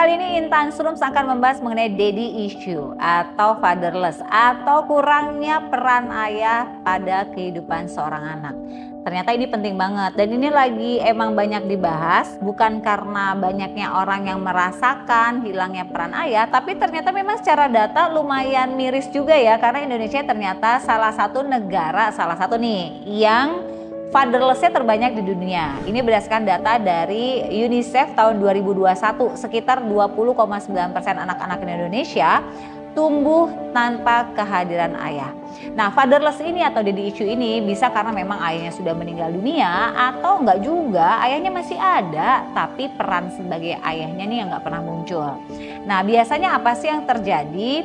kali ini Intan Surums akan membahas mengenai daddy issue atau fatherless atau kurangnya peran ayah pada kehidupan seorang anak. Ternyata ini penting banget dan ini lagi emang banyak dibahas, bukan karena banyaknya orang yang merasakan hilangnya peran ayah, tapi ternyata memang secara data lumayan miris juga ya, karena Indonesia ternyata salah satu negara, yang fatherless-nya terbanyak di dunia. Ini berdasarkan data dari UNICEF tahun 2021, sekitar 20,9% anak-anak di Indonesia tumbuh tanpa kehadiran ayah. Nah, fatherless ini atau daddy issue ini bisa karena memang ayahnya sudah meninggal dunia atau enggak juga, ayahnya masih ada tapi peran sebagai ayahnya nih yang enggak pernah muncul. Nah, biasanya apa sih yang terjadi?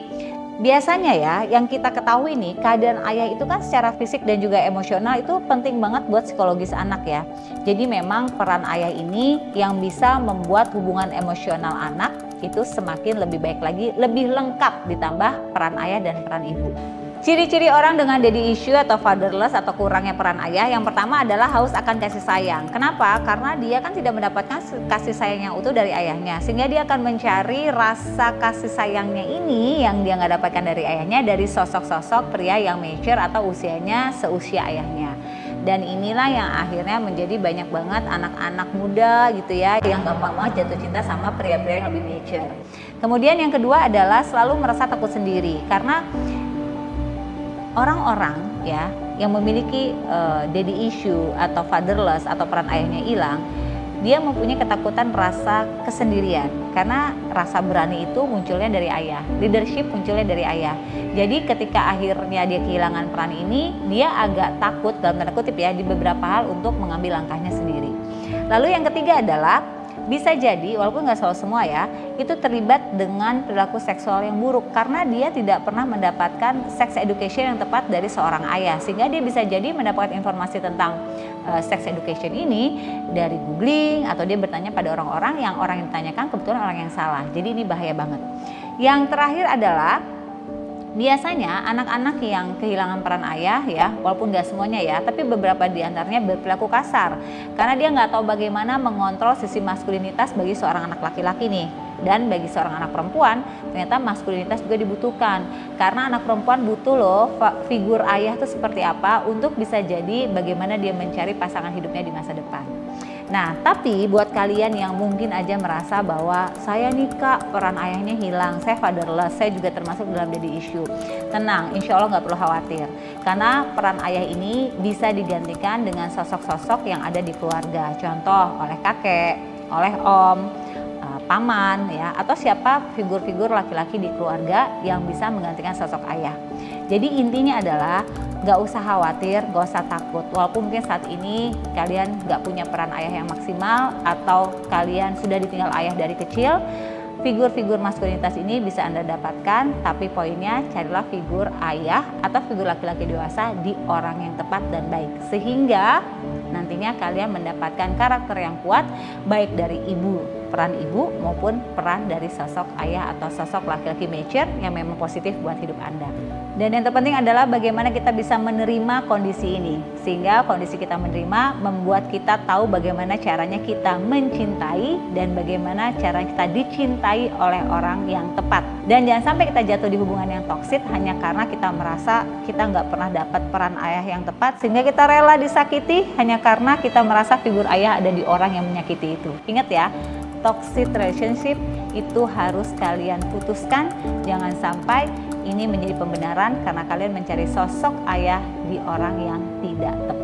Biasanya ya, yang kita ketahui nih, keadaan ayah itu kan secara fisik dan juga emosional itu penting banget buat psikologis anak ya. Jadi memang peran ayah ini yang bisa membuat hubungan emosional anak itu semakin lebih baik lagi, lebih lengkap ditambah peran ayah dan peran ibu. Ciri-ciri orang dengan daddy issue atau fatherless atau kurangnya peran ayah, yang pertama adalah haus akan kasih sayang. Kenapa? Karena dia kan tidak mendapatkan kasih sayang yang utuh dari ayahnya, sehingga dia akan mencari rasa kasih sayangnya ini yang dia nggak dapatkan dari ayahnya dari sosok-sosok pria yang mature atau usianya seusia ayahnya. Dan inilah yang akhirnya menjadi banyak banget anak-anak muda gitu ya yang gampang banget jatuh cinta sama pria-pria yang lebih mature. Kemudian yang kedua adalah selalu merasa takut sendiri, karena orang-orang ya yang memiliki daddy issue atau fatherless atau peran ayahnya hilang, dia mempunyai ketakutan rasa kesendirian karena rasa berani itu munculnya dari ayah, leadership munculnya dari ayah. Jadi ketika akhirnya dia kehilangan peran ini, dia agak takut dalam tanda kutip ya di beberapa hal untuk mengambil langkahnya sendiri. Lalu yang ketiga adalah bisa jadi, walaupun nggak selalu semua ya, itu terlibat dengan perilaku seksual yang buruk karena dia tidak pernah mendapatkan sex education yang tepat dari seorang ayah, sehingga dia bisa jadi mendapatkan informasi tentang sex education ini dari googling atau dia bertanya pada orang-orang yang ditanyakan kebetulan orang yang salah. Jadi ini bahaya banget. Yang terakhir adalah biasanya anak-anak yang kehilangan peran ayah ya, walaupun gak semuanya ya, tapi beberapa diantaranya berperilaku kasar karena dia nggak tahu bagaimana mengontrol sisi maskulinitas bagi seorang anak laki-laki nih. Dan bagi seorang anak perempuan ternyata maskulinitas juga dibutuhkan, karena anak perempuan butuh loh figur ayah itu seperti apa untuk bisa jadi bagaimana dia mencari pasangan hidupnya di masa depan. Nah, tapi buat kalian yang mungkin aja merasa bahwa saya nih kak peran ayahnya hilang, saya fatherless, saya juga termasuk dalam daddy issue. Tenang, insya Allah nggak perlu khawatir. Karena peran ayah ini bisa digantikan dengan sosok-sosok yang ada di keluarga. Contoh oleh kakek, oleh om, paman ya, atau siapa figur-figur laki-laki di keluarga yang bisa menggantikan sosok ayah. Jadi intinya adalah gak usah khawatir, gak usah takut. Walaupun mungkin saat ini kalian gak punya peran ayah yang maksimal atau kalian sudah ditinggal ayah dari kecil, figur-figur maskulinitas ini bisa Anda dapatkan, tapi poinnya carilah figur ayah atau figur laki-laki dewasa di orang yang tepat dan baik. Sehingga nantinya kalian mendapatkan karakter yang kuat baik dari peran ibu maupun peran dari sosok ayah atau sosok laki-laki mature yang memang positif buat hidup Anda. Dan yang terpenting adalah bagaimana kita bisa menerima kondisi ini, sehingga kondisi kita menerima membuat kita tahu bagaimana caranya kita mencintai dan bagaimana cara kita dicintai oleh orang yang tepat. Dan jangan sampai kita jatuh di hubungan yang toksik hanya karena kita merasa kita nggak pernah dapat peran ayah yang tepat, sehingga kita rela disakiti hanya karena kita merasa figur ayah ada di orang yang menyakiti itu. Ingat ya, toxic relationship itu harus kalian putuskan. Jangan sampai ini menjadi pembenaran karena kalian mencari sosok ayah di orang yang tidak tepat.